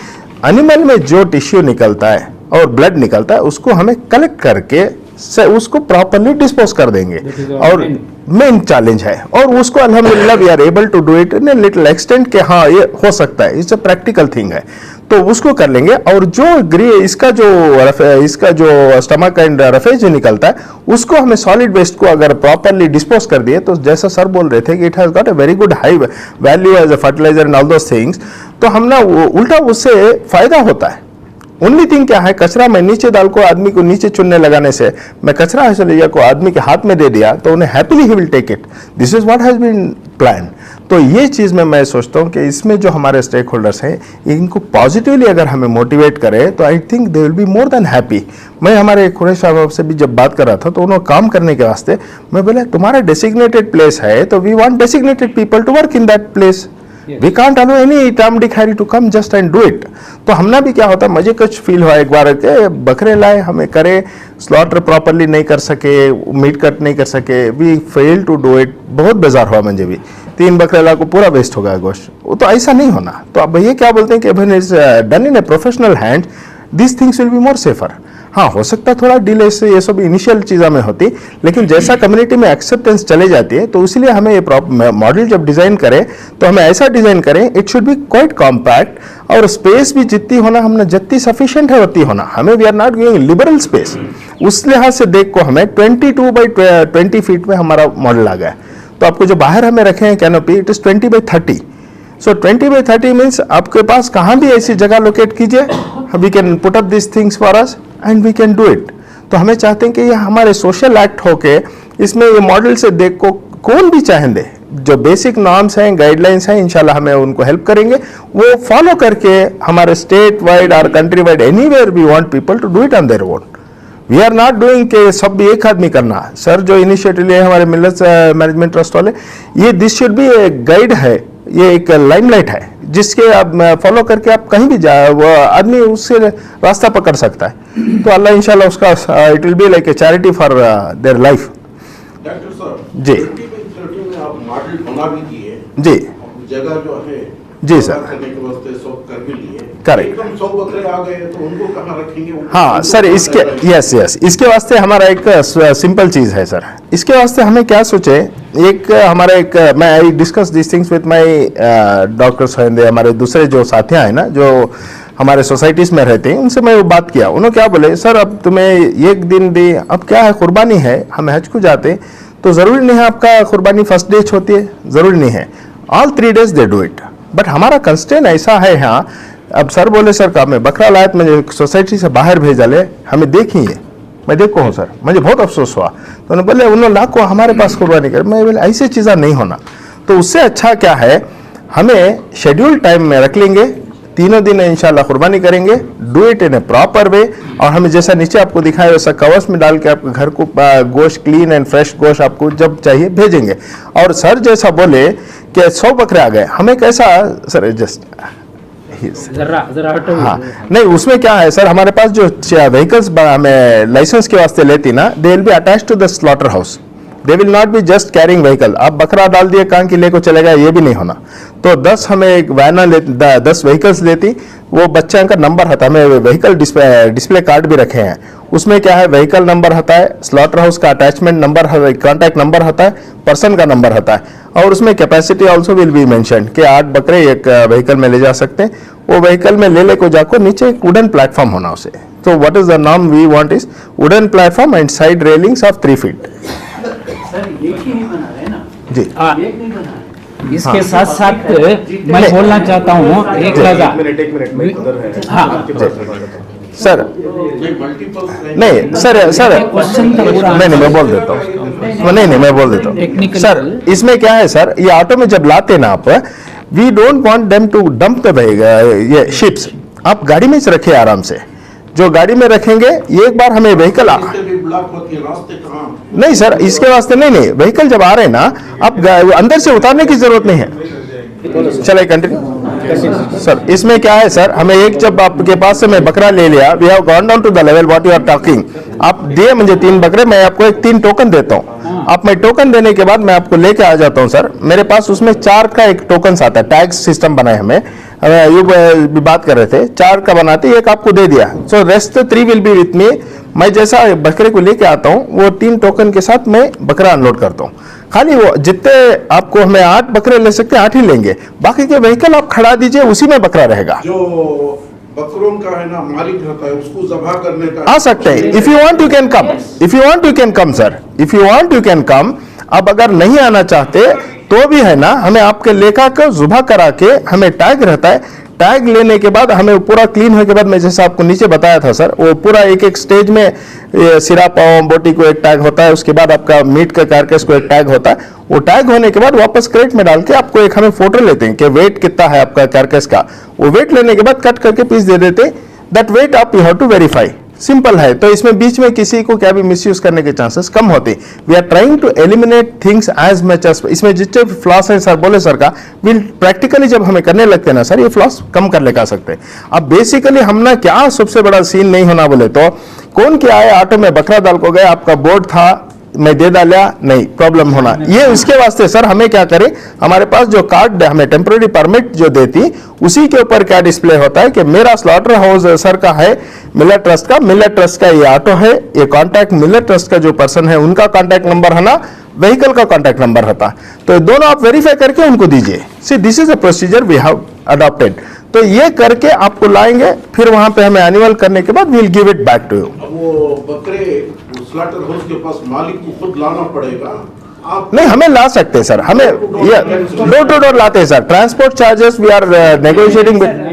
एनिमल में जो टिश्यू निकलता है और ब्लड निकलता है उसको हमें कलेक्ट करके से उसको प्रॉपरली डिस्पोज कर देंगे। और मेन चैलेंज है, और उसको अल्हम्दुलिल्लाह we are able to do it in a little extent कि हाँ ये हो सकता है, इट्स अ प्रैक्टिकल थिंग है, तो उसको कर लेंगे। और जो इसका जो स्टमक एंड रफेज जो निकलता है उसको हमें सॉलिड वेस्ट को अगर प्रॉपरली डिस्पोज कर दिए तो जैसा सर बोल रहे थे कि it has got a very good high value as a fertilizer and all those things, तो हम ना उल्टा उससे फायदा होता है। ओनली थिंग क्या है, कचरा मैं नीचे डाल को आदमी को नीचे चुनने लगाने से मैं कचरा हसलिया को आदमी के हाथ में दे दिया तो उन्हें happily he will take it. This is what has been plan. तो ये चीज़ में मैं सोचता हूँ कि इसमें जो हमारे स्टेक होल्डर्स हैं इनको पॉजिटिवली अगर हमें मोटिवेट करें तो I think they will be more than happy. मैं हमारे कुरैश साहब से भी जब बात कर रहा था तो उन्होंने काम करने के वास्ते मैं बोला तुम्हारा डेसिग्नेटेड प्लेस है तो we want designated people to work in that place, we can't allow any Tom Dick Harry to come just and do it. तो हमने भी क्या होता, मुझे कुछ फील हुआ एक बार के बकरे लाए हमें करे, स्लॉटर प्रॉपरली नहीं कर सके, मीट कट नहीं कर सके, we fail to do it, बहुत बेजार हुआ मुझे भी। 3 बकरे ला को पूरा वेस्ट हो गया गोश्त, वो तो ऐसा नहीं होना। तो अब भैया क्या बोलते हैं कि when it's done in a professional hand this things will be more safer. हाँ हो सकता है थोड़ा डिले से ये सब इनिशियल चीज़ों में होती, लेकिन जैसा कम्युनिटी में एक्सेप्टेंस चले जाती है तो इसलिए हमें ये मॉडल जब डिज़ाइन करें तो हमें ऐसा डिज़ाइन करें it should be quite compact और स्पेस भी जितनी होना हमने जितनी सफिशिएंट है उतनी होना। हमें we are not giving liberal space, उस लिहाज से देख को हमें 22 बाई 20 फीट में हमारा मॉडल आ गया। तो आपको जो बाहर हमें रखे हैं canopy it is 20 by 30। So 20 by 30 means आपके पास कहाँ भी ऐसी जगह लोकेट कीजिए, we can put up this things for us and we can do it. तो हमें चाहते हैं कि ये हमारे सोशल एक्ट होके इसमें ये मॉडल से देख को कौन भी चाहेंगे, जो बेसिक नॉर्म्स हैं गाइडलाइंस हैं इंशाल्लाह हमें उनको हेल्प करेंगे, वो फॉलो करके हमारे स्टेट वाइड और country wide anywhere we want people to do it on their own. We are not doing के सब भी एक आदमी करना। सर जो इनिशिएटिव लिए हमारे मिलेट्स मैनेजमेंट ट्रस्ट वाले, ये this should be a guide है, ये एक लाइमलाइट है जिसके आप फॉलो करके आप कहीं भी जाए वो आदमी उससे रास्ता पकड़ सकता है। तो अल्लाह इंशाल्लाह उसका it will be like a charity for their life. Doctor साहब जी 2030 में आप मॉडल बना भी दिए, जी जगह जो है जी सर करने के वास्ते सब कर भी लिए, करेक्ट। एकदम 100 बकरे आ गए तो उनको कहाँ रखेंगे? हाँ सर इसके यस इसके वास्ते हमारा एक सिंपल चीज़ है सर। इसके वास्ते हमें क्या सोचे, एक हमारा एक मैं I discuss this things with my doctors हैं, हमारे दूसरे जो साथियाँ हैं ना जो हमारे सोसाइटीज़ में रहते हैं, उनसे मैं वो बात किया। उन्होंने क्या बोले, सर अब तुम्हें एक दिन दे, अब क्या है कुर्बानी है, हम हज को जाते तो ज़रूरी नहीं है आपका कुर्बानी फर्स्ट डे होती है, ज़रूरी नहीं है, all 3 days they do it. But हमारा कंस्टेंट ऐसा है यहाँ, अब सर बोले सर का मैं बकरा लायत मुझे सोसाइटी से बाहर भेजा ले, हमें देखिए मैं देखो हूँ सर, मुझे बहुत अफसोस हुआ। तो उन्होंने बोले उन्होंने लाखों हमारे पास कुर्बानी कर, मैं बोले ऐसी चीज़ें नहीं होना। तो उससे अच्छा क्या है, हमें शेड्यूल टाइम में रख लेंगे, 3 दिन इंशाल्लाह कुर्बानी करेंगे, do it in A proper way. और हमें जैसा नीचे आपको दिखाया वैसा कवर्स में डाल के आपके घर को गोश्त क्लीन एंड फ्रेश गोश्त आपको जब चाहिए भेजेंगे। और सर जैसा बोले कि 100 बकरे आ गए, हमें कैसा सर जस्ट हाँ नहीं उसमें क्या है सर, हमारे पास जो व्हीकल्स हमें लाइसेंस के वास्ते लेती ना, they will be attach to the slaughter house, they will not be just carrying vehicle. आप बकरा डाल दिए कहाँ की लेको चले गए, ये भी नहीं होना। तो 10 हमें एक वैन 10 व्हीकल्स लेती, वो बच्चा का नंबर होता है, हमें व्हीकल डिस्प्ले कार्ड भी रखे हैं, उसमें क्या है व्हीकल नंबर होता है, स्लॉटर हाउस का अटैचमेंट नंबर, कॉन्टैक्ट नंबर होता है, पर्सन का नंबर होता है, और उसमें capacity also will be mention कि 8 बकरे एक व्हीकल में ले जा सकते हैं। वो व्हीकल में ले को जाकर नीचे एक वुडन प्लेटफॉर्म होना उसे। तो व्हाट इज द नाम we want is wooden platform and side railings of 3 feet। Sir एक ही नहीं बना रहे ना जी एक नहीं बना रहे, इसके साथ साथ मैं बोलना चाहता हूँ एक लगा एक मिनट में उधर है हाँ। आपके पास में। सर नहीं सर नहीं मैं बोल देता हूँ नहीं मैं बोल देता हूँ Technical सर level। इसमें क्या है सर ये ऑटो में जब लाते ना आप we don't want them to dump the ये शिप्स आप गाड़ी में रखे आराम से जो गाड़ी में रखेंगे ये एक बार हमें व्हीकल ब्लॉक होती है रास्ते कहाँ नहीं सर इसके वास्ते नहीं व्हीकल जब आ रहे हैं ना आप अंदर से उतारने की जरूरत नहीं है चलिए कंटिन्यू सर इसमें क्या है सर हमें एक जब आपके पास से मैं बकरा ले लिया we have gone down to the level what you are talking आप दिए मुझे 3 बकरे मैं आपको एक 3 टोकन देता हूँ आप मैं टोकन देने के बाद मैं आपको लेके आ जाता हूँ सर मेरे पास उसमें 4 का एक टोकन आता है टैग सिस्टम बनाए हमें ये बात कर रहे थे 4 का बनाते एक आपको दे दिया so rest 3 will be with me मैं जैसा बकरे को लेके आता हूँ वो 3 टोकन के साथ मैं बकरा अनलोड करता हूँ खाली वो जितने आपको हमें 8 बकरे ले सकते हैं 8 ही लेंगे बाकी के व्हीकल आप खड़ा दीजिए उसी में बकरा रहेगा जो बकरों का है ना मालिक रहता है उसको ज़बह करने का आ सकते हैं if you want you can come if you want you can come sir if you want you can come अब अगर नहीं आना चाहते तो भी है ना हमें आपके लेखा को जुबा करा के हमें टैग रहता है टैग लेने के बाद हमें पूरा क्लीन होने के बाद मैं जैसे आपको नीचे बताया था सर वो पूरा एक स्टेज में सिरा पाव बोटी को एक टैग होता है उसके बाद आपका मीट का कारकेस को एक टैग होता है वो टैग होने के बाद वापस क्रेट में डाल के आपको एक हमें फोटो लेते हैं कि वेट कितना है आपका कारकेस का वो वेट लेने के बाद कट करके पीस दे देते दैट वेट आप you have to verify simple है तो इसमें बीच में किसी को क्या भी मिसयूज करने के चांसेस कम होते we are trying to eliminate things as much as इसमें जितने फ्लॉस हैं सर बोले सर का विल प्रैक्टिकली जब हमें करने लगते हैं ना सर ये फ्लॉस कम कर लेकर सकते हैं अब बेसिकली हम ना क्या सबसे बड़ा सीन नहीं होना बोले तो कौन क्या है ऑटो में बकरा डाल को गए आपका बोर्ड था मैं दे डाला नहीं प्रॉब्लम होना ये उसके वास्ते सर हमें क्या करें हमारे पास जो कार्ड हमें टेम्पररी परमिट जो देती उसी के ऊपर क्या डिस्प्ले होता है कि मेरा स्लॉटर हाउस सर का है मिलर ट्रस्ट का ये ऑटो है ये कॉन्टैक्ट मिलर ट्रस्ट का जो पर्सन है उनका कॉन्टैक्ट नंबर है ना व्हीकल का कॉन्टैक्ट नंबर होता तो दोनों आप वेरीफाई करके उनको दीजिए see this is a procedure we have adopted तो ये करके आपको लाएंगे फिर वहां पे हमें एनुअल करने के बाद we'll give it back to you वो बकरे स्लॉटर हाउस के पास मालिक को खुद लाना पड़ेगा आप नहीं हमें ला सकते हैं सर हमें ये डोर टू डोर लाते हैं sir transport charges we are negotiating with